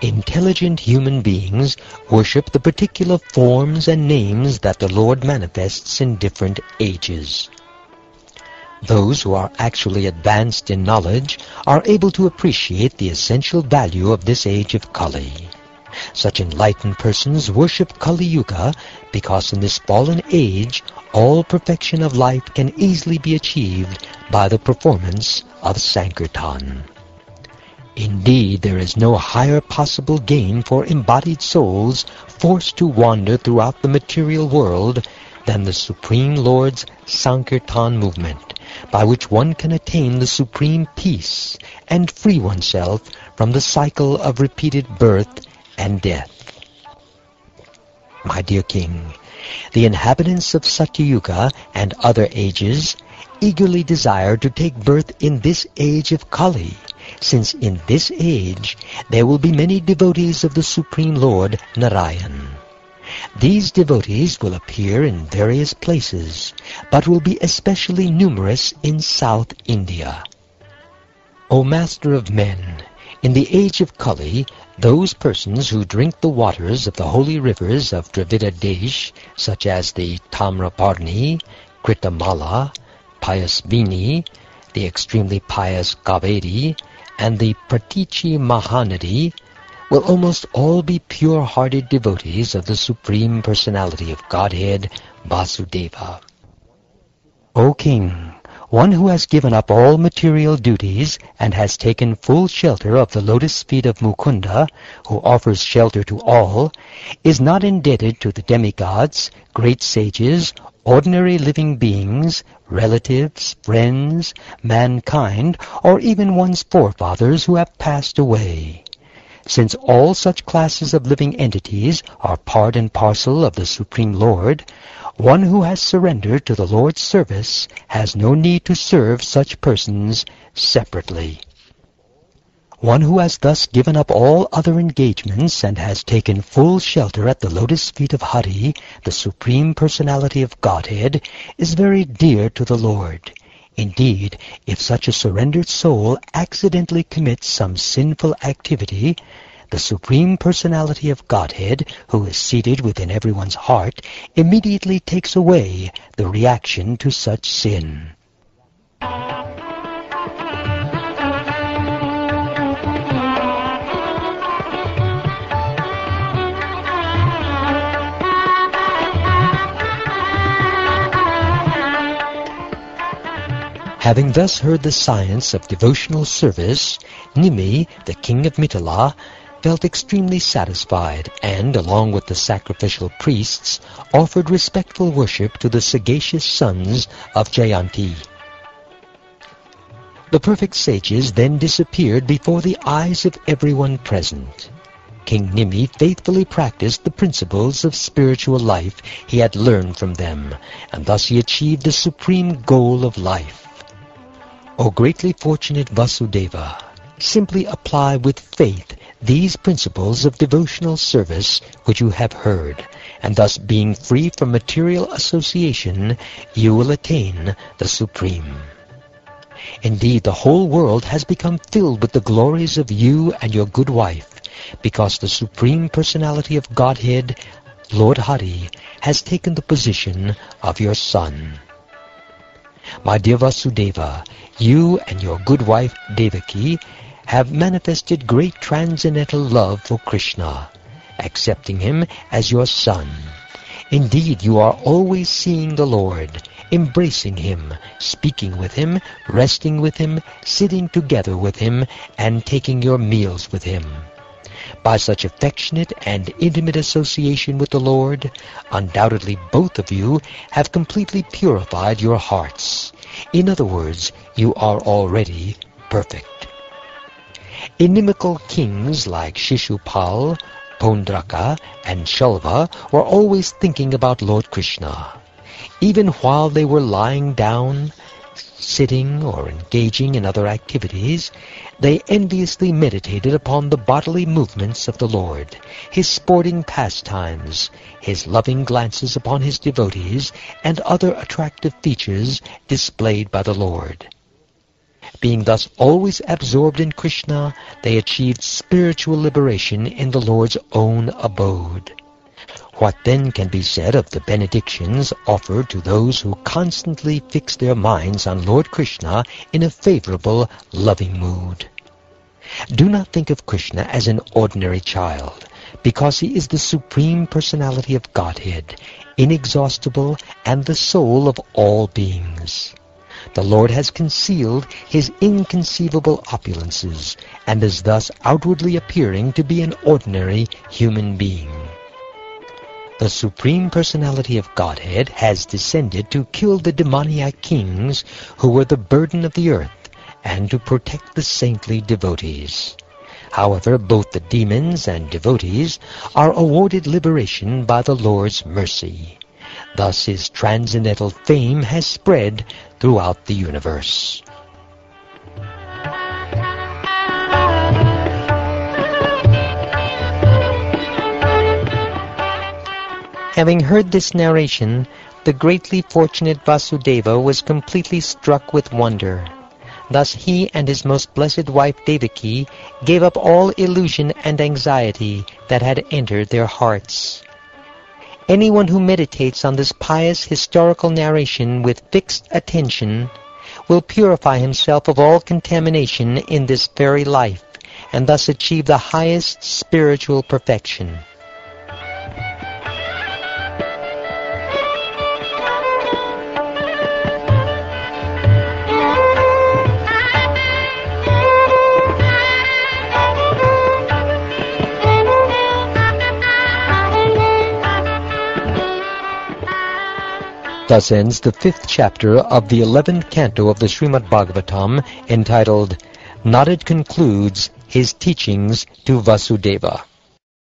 Intelligent human beings worship the particular forms and names that the Lord manifests in different ages. Those who are actually advanced in knowledge are able to appreciate the essential value of this age of Kali. Such enlightened persons worship Kali Yuga because in this fallen age all perfection of life can easily be achieved by the performance of Sankirtan. Indeed, there is no higher possible gain for embodied souls forced to wander throughout the material world than the Supreme Lord's Sankirtan movement, by which one can attain the supreme peace and free oneself from the cycle of repeated birth and death. My dear King, the inhabitants of Satyayuga and other ages eagerly desire to take birth in this age of Kali, since in this age there will be many devotees of the Supreme Lord Narayan. These devotees will appear in various places, but will be especially numerous in South India. O Master of Men, in the age of Kali, those persons who drink the waters of the holy rivers of Dravida Desh, such as the Tamraparni, Kritamala, Payasvini, the extremely pious Kaveri, and the Pratichi Mahanadi, will almost all be pure-hearted devotees of the Supreme Personality of Godhead, Vasudeva. O King, one who has given up all material duties and has taken full shelter of the lotus feet of Mukunda, who offers shelter to all, is not indebted to the demigods, great sages, ordinary living beings, relatives, friends, mankind, or even one's forefathers who have passed away. Since all such classes of living entities are part and parcel of the Supreme Lord, one who has surrendered to the Lord's service has no need to serve such persons separately. One who has thus given up all other engagements and has taken full shelter at the lotus feet of Hari, the Supreme Personality of Godhead, is very dear to the Lord. Indeed, if such a surrendered soul accidentally commits some sinful activity, the Supreme Personality of Godhead, who is seated within everyone's heart, immediately takes away the reaction to such sin. Having thus heard the science of devotional service, Nimi, the king of Mithila, felt extremely satisfied and, along with the sacrificial priests, offered respectful worship to the sagacious sons of Jayanti. The perfect sages then disappeared before the eyes of everyone present. King Nimi faithfully practiced the principles of spiritual life he had learned from them, and thus he achieved the supreme goal of life. O greatly fortunate Vasudeva, simply apply with faith these principles of devotional service which you have heard, and thus being free from material association, you will attain the Supreme. Indeed, the whole world has become filled with the glories of you and your good wife, because the Supreme Personality of Godhead, Lord Hari, has taken the position of your son. My dear Vasudeva, you and your good wife Devaki have manifested great transcendental love for Krishna, accepting him as your son. Indeed, you are always seeing the Lord, embracing him, speaking with him, resting with him, sitting together with him, and taking your meals with him. By such affectionate and intimate association with the Lord, undoubtedly both of you have completely purified your hearts. In other words, you are already perfect. Inimical kings like Shishupal, Pondraka, and Shalva were always thinking about Lord Krishna. Even while they were lying down, sitting, or engaging in other activities, they enviously meditated upon the bodily movements of the Lord, his sporting pastimes, his loving glances upon his devotees, and other attractive features displayed by the Lord. Being thus always absorbed in Krishna, they achieved spiritual liberation in the Lord's own abode. What then can be said of the benedictions offered to those who constantly fix their minds on Lord Krishna in a favorable, loving mood? Do not think of Krishna as an ordinary child, because he is the Supreme Personality of Godhead, inexhaustible and the soul of all beings. The Lord has concealed his inconceivable opulences, and is thus outwardly appearing to be an ordinary human being. The Supreme Personality of Godhead has descended to kill the demoniac kings who were the burden of the earth, and to protect the saintly devotees. However, both the demons and devotees are awarded liberation by the Lord's mercy. Thus his transcendental fame has spread throughout the universe. Having heard this narration, the greatly fortunate Vasudeva was completely struck with wonder. Thus he and his most blessed wife Devaki gave up all illusion and anxiety that had entered their hearts. Anyone who meditates on this pious historical narration with fixed attention will purify himself of all contamination in this very life, and thus achieve the highest spiritual perfection. Thus ends the 5th chapter of the 11th canto of the Shrimad Bhagavatam, entitled, Narad Concludes His Teachings to Vasudeva.